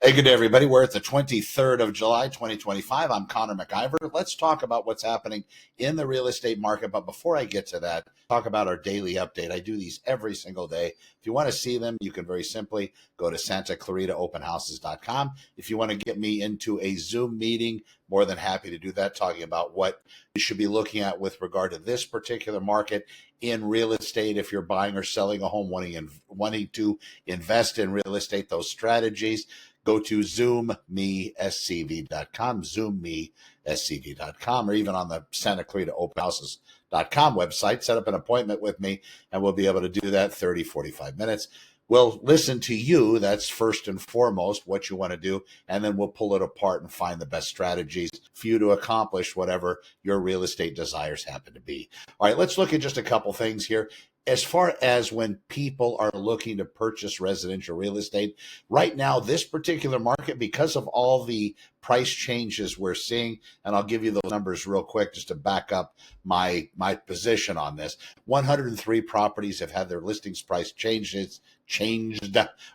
Hey, good day, everybody. We're at the 23rd of July, 2025. I'm Connor MacIvor. Let's talk about what's happening in the real estate market. But before I get to that, talk about our daily update. I do these every single day. If you want to see them, you can very simply go to Santa Clarita openhouses.com. If you want to get me into a Zoom meeting, more than happy to do that, talking about what you should be looking at with regard to this particular market in real estate. If you're buying or selling a home, wanting to invest in real estate, those strategies, go to zoommescv.com, zoommescv.com, or even on the Santa Clarita openhouses.com website. Set up an appointment with me, and we'll be able to do that 30, 45 minutes. We'll listen to you. That's first and foremost what you want to do. And then we'll pull it apart and find the best strategies for you to accomplish whatever your real estate desires happen to be. All right, let's look at just a couple things here. As far as when people are looking to purchase residential real estate, right now, this particular market, because of all the price changes we're seeing, and I'll give you those numbers real quick just to back up my position on this. 103 properties have had their listings price changed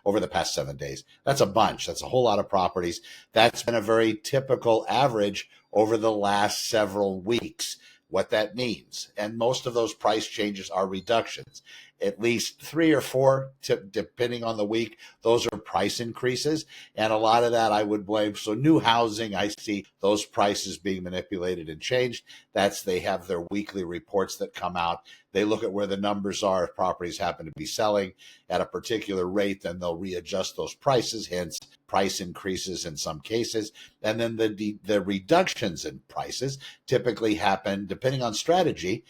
over the past 7 days. That's a bunch. That's a whole lot of properties. That's been a very typical average over the last several weeks. What that means, and most of those price changes are reductions. At least 3 or 4, depending on the week, those are price increases, and a lot of that I would blame. So new housing, I see those prices being manipulated and changed. They have their weekly reports that come out. They look at where the numbers are. If properties happen to be selling at a particular rate, then they'll readjust those prices, hence price increases in some cases. And then the reductions in prices typically happen, depending on strategy,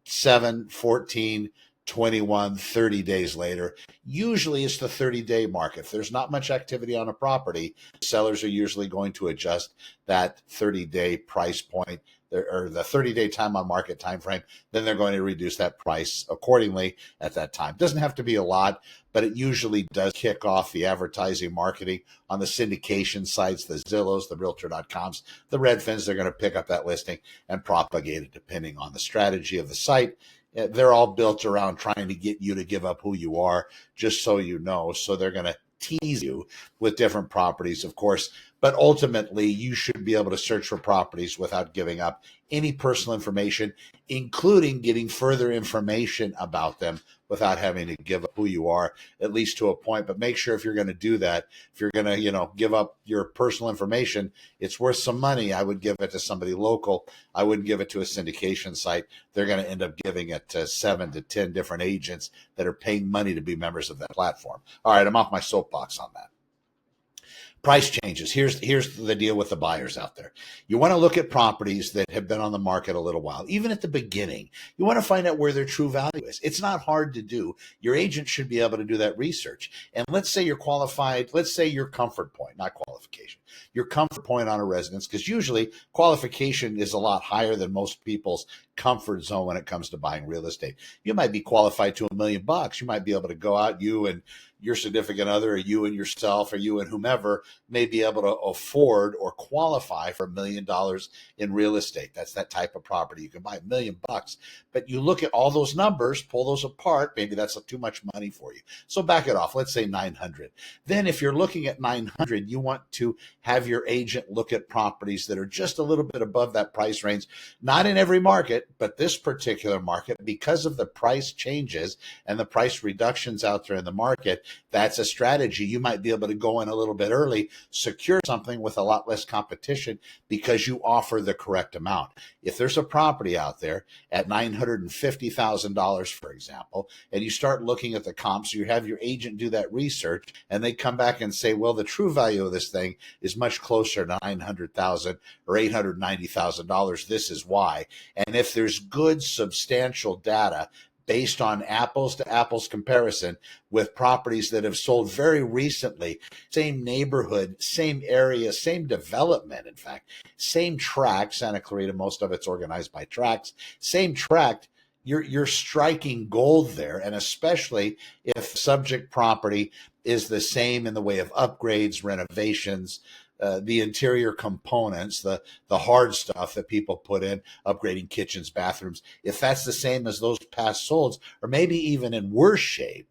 7, 14, 21, 30 days later. Usually it's the 30-day mark. If there's not much activity on a property, sellers are usually going to adjust that 30-day price point or the 30-day time on market time frame. Then they're going to reduce that price accordingly at that time. Doesn't have to be a lot, but it usually does kick off the advertising marketing on the syndication sites, the Zillows, the Realtor.coms, the Redfins. They're going to pick up that listing and propagate it depending on the strategy of the site. They're all built around trying to get you to give up who you are, just so you know. So they're going to tease you with different properties, of course, but ultimately you should be able to search for properties without giving up any personal information, including getting further information about them without having to give up who you are, at least to a point. But make sure if you're going to do that, if you're going to, give up your personal information, it's worth some money. I would give it to somebody local. I wouldn't give it to a syndication site. They're going to end up giving it to 7 to 10 different agents that are paying money to be members of that platform. All right, I'm off my soapbox on that. Price changes. Here's the deal with the buyers out there. You want to look at properties that have been on the market a little while. Even at the beginning, you want to find out where their true value is. It's not hard to do. Your agent should be able to do that research. And let's say you're qualified. Let's say your comfort point, not qualification, your comfort point on a residence, because usually qualification is a lot higher than most people's comfort zone when it comes to buying real estate. You might be qualified to $1 million. You might be able to go out, you and your significant other, or you and yourself, or you and whomever may be able to afford or qualify for $1 million in real estate. That's that type of property. You can buy $1 million, but you look at all those numbers, pull those apart. Maybe that's too much money for you. So back it off. Let's say 900. Then if you're looking at 900, you want to have your agent look at properties that are just a little bit above that price range. Not in every market, but this particular market, because of the price changes and the price reductions out there in the market, that's a strategy. You might be able to go in a little bit early, secure something with a lot less competition because you offer the correct amount. If there's a property out there at $950,000, for example, and you start looking at the comps, you have your agent do that research, and they come back and say, well, the true value of this thing is much closer to $900,000 or $890,000. This is why. And if there's good, substantial data based on apples to apples comparison with properties that have sold very recently, same neighborhood, same area, same development, in fact, same tract, Santa Clarita, most of it's organized by tracts, same tract, you're striking gold there. And especially if subject property is the same in the way of upgrades, renovations, the interior components, the hard stuff that people put in, upgrading kitchens, bathrooms, if that's the same as those past solds, or maybe even in worse shape,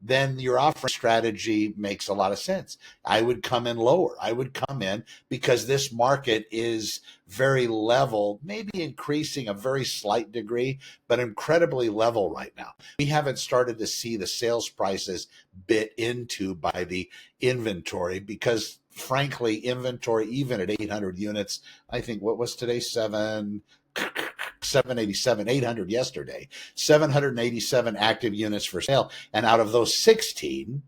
then your offering strategy makes a lot of sense. I would come in lower. I would come in because this market is very level, maybe increasing a very slight degree, but incredibly level right now. We haven't started to see the sales prices bit into by the inventory because, frankly, inventory, even at 800 units, I think what was today? 787, 800 yesterday, 787 active units for sale. And out of those 16,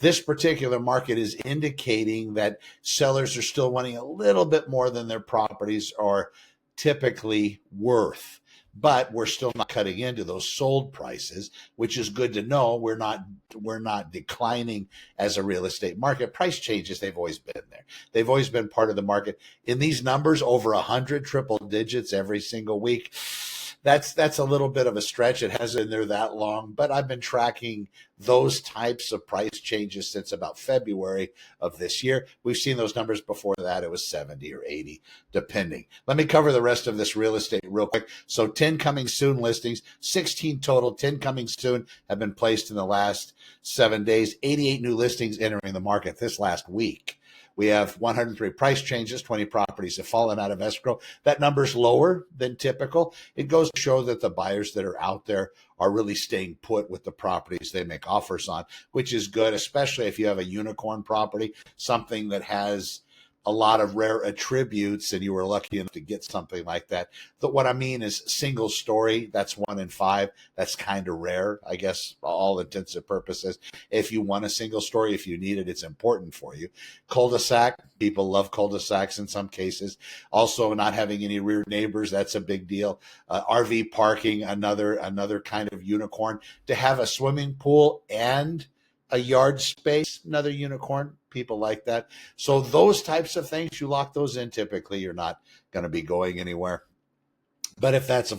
this particular market is indicating that sellers are still wanting a little bit more than their properties are typically worth. But we're still not cutting into those sold prices, which is good to know. We're not declining as a real estate market. Price changes, they've always been there. They've always been part of the market. In these numbers, over 100 triple digits every single week, that's a little bit of a stretch. It hasn't been there that long, but I've been tracking those types of price changes since about February of this year. We've seen those numbers before that. It was 70 or 80, depending. Let me cover the rest of this real estate real quick. So 10 coming soon listings, 16 total, 10 coming soon have been placed in the last 7 days, 88 new listings entering the market this last week. We have 103 price changes, 20 properties have fallen out of escrow. That number's lower than typical. It goes to show that the buyers that are out there are really staying put with the properties they make offers on, which is good, especially if you have a unicorn property, something that has a lot of rare attributes and you were lucky enough to get something like that. But what I mean is single story, that's 1 in 5. That's kind of rare, I guess, all intents and purposes. If you want a single story, if you need it, it's important for you. Cul-de-sac, people love cul-de-sacs in some cases. Also, not having any rear neighbors, that's a big deal. RV parking, another kind of unicorn. To have a swimming pool and a yard space, another unicorn. People like that. So those types of things, you lock those in, typically you're not going to be going anywhere. But if that's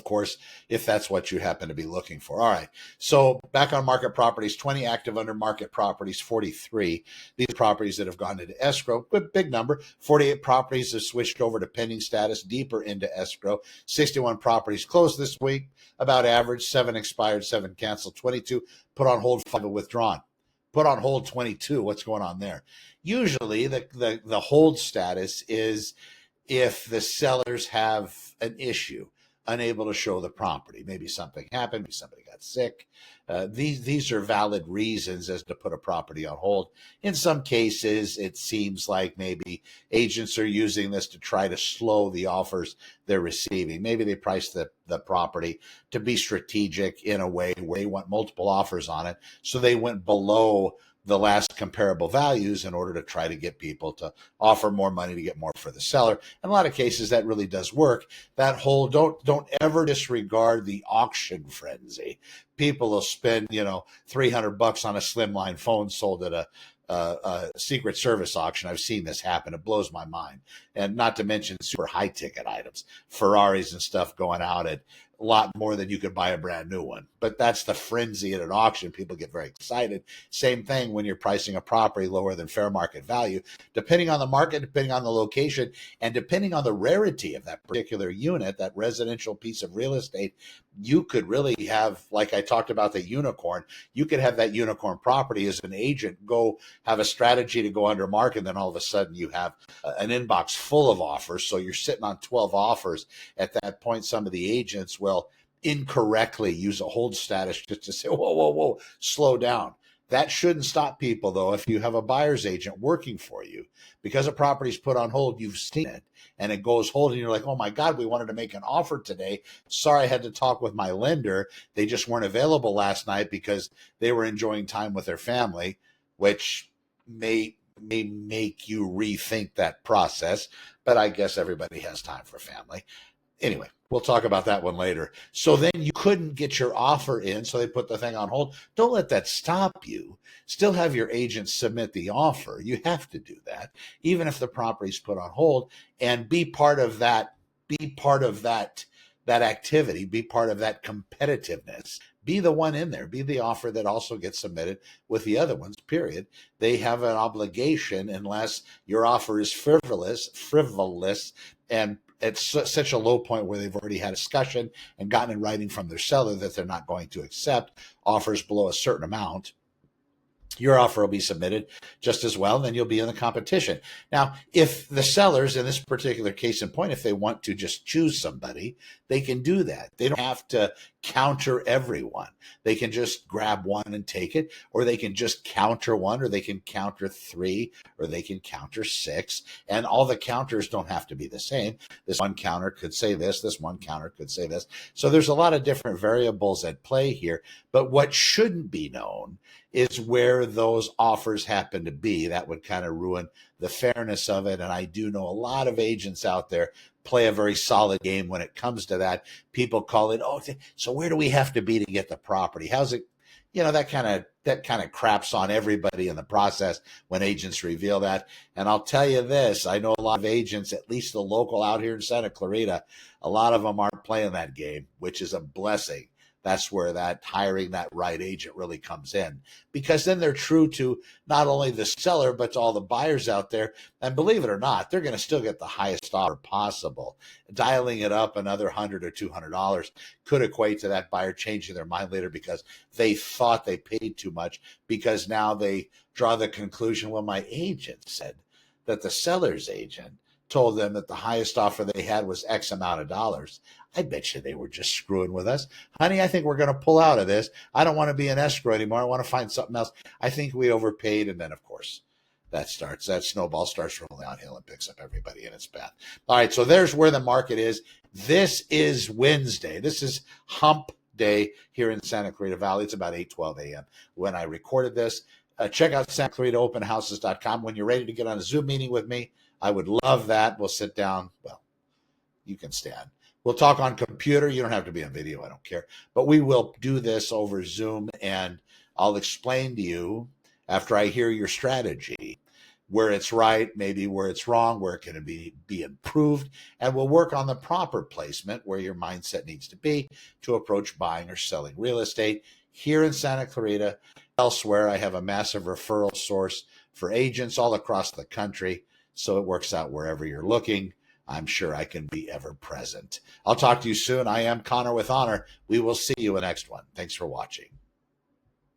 what you happen to be looking for. All right. So back on market properties, 20 active under market properties, 43. These properties that have gone into escrow, big number. 48 properties have switched over to pending status, deeper into escrow. 61 properties closed this week, about average. 7 expired, 7 canceled, 22 put on hold, 5 withdrawn. Put on hold 22. What's going on there? Usually the hold status is if the sellers have an issue, unable to show the property. Maybe something happened, maybe somebody got sick. These are valid reasons as to put a property on hold. In some cases, it seems like maybe agents are using this to try to slow the offers they're receiving. Maybe they price the property to be strategic in a way where they want multiple offers on it. So they went below the last comparable values in order to try to get people to offer more money to get more for the seller. In a lot of cases, that really does work. That whole don't ever disregard the auction frenzy. People will spend $300 on a slimline phone sold at a Secret Service auction. I've seen this happen. It blows my mind. And not to mention super high ticket items, Ferraris and stuff going out at a lot more than you could buy a brand new one. But that's the frenzy at an auction. People get very excited. Same thing when you're pricing a property lower than fair market value. Depending on the market, depending on the location, and depending on the rarity of that particular unit, that residential piece of real estate, you could really have, like I talked about the unicorn, you could have that unicorn property as an agent go have a strategy to go under market, and then all of a sudden you have an inbox full of offers. So you're sitting on 12 offers. At that point, some of the agents will incorrectly use a hold status just to say, whoa, slow down. That shouldn't stop people, though. If you have a buyer's agent working for you, because a property's put on hold, you've seen it, and it goes hold, and you're like, oh my God, we wanted to make an offer today. Sorry, I had to talk with my lender. They just weren't available last night because they were enjoying time with their family, which may make you rethink that process. But I guess everybody has time for family. Anyway, we'll talk about that one later. So then you couldn't get your offer in, so they put the thing on hold. Don't let that stop you. Still have your agent submit the offer. You have to do that, even if the property's put on hold, and be part of that. Be part of that activity. Be part of that competitiveness. Be the one in there. Be the offer that also gets submitted with the other ones, period. They have an obligation unless your offer is frivolous, and it's such a low point where they've already had a discussion and gotten in writing from their seller that they're not going to accept offers below a certain amount. your offer will be submitted just as well, and then you'll be in the competition. Now, if the sellers, in this particular case in point, if they want to just choose somebody, they can do that. They don't have to counter everyone. They can just grab one and take it, or they can just counter one, or they can counter three, or they can counter six, and all the counters don't have to be the same. This one counter could say this one counter could say this. So there's a lot of different variables at play here, but what shouldn't be known is where those offers happen to be. That would kind of ruin the fairness of it. And I do know a lot of agents out there play a very solid game when it comes to that. People call it, oh, so where do we have to be to get the property? How's it? That kind of craps on everybody in the process when agents reveal that. And I'll tell you this, I know a lot of agents, at least the local out here in Santa Clarita, a lot of them aren't playing that game, which is a blessing. That's where that hiring that right agent really comes in, because then they're true to not only the seller, but to all the buyers out there. And believe it or not, they're going to still get the highest offer possible. Dialing it up another $100 or $200 could equate to that buyer changing their mind later because they thought they paid too much, because now they draw the conclusion, well, my agent said that the seller's agent told them that the highest offer they had was X amount of dollars. I bet you they were just screwing with us. Honey, I think we're going to pull out of this. I don't want to be an escrow anymore. I want to find something else. I think we overpaid. And then, of course, that snowball starts rolling downhill and picks up everybody in its path. All right, so there's where the market is. This is Wednesday. This is hump day here in Santa Clarita Valley. It's about 8:12 a.m. when I recorded this. Check out SantaClaritaOpenHouses.com. When you're ready to get on a Zoom meeting with me, I would love that. We'll sit down. Well, you can stand. We'll talk on computer. You don't have to be on video. I don't care. But we will do this over Zoom, and I'll explain to you after I hear your strategy where it's right, maybe where it's wrong, where it can be improved, and we'll work on the proper placement where your mindset needs to be to approach buying or selling real estate here in Santa Clarita. Elsewhere, I have a massive referral source for agents all across the country, so it works out wherever you're looking. I'm sure I can be ever present. I'll talk to you soon. I am Connor with Honor. We will see you in the next one. Thanks for watching.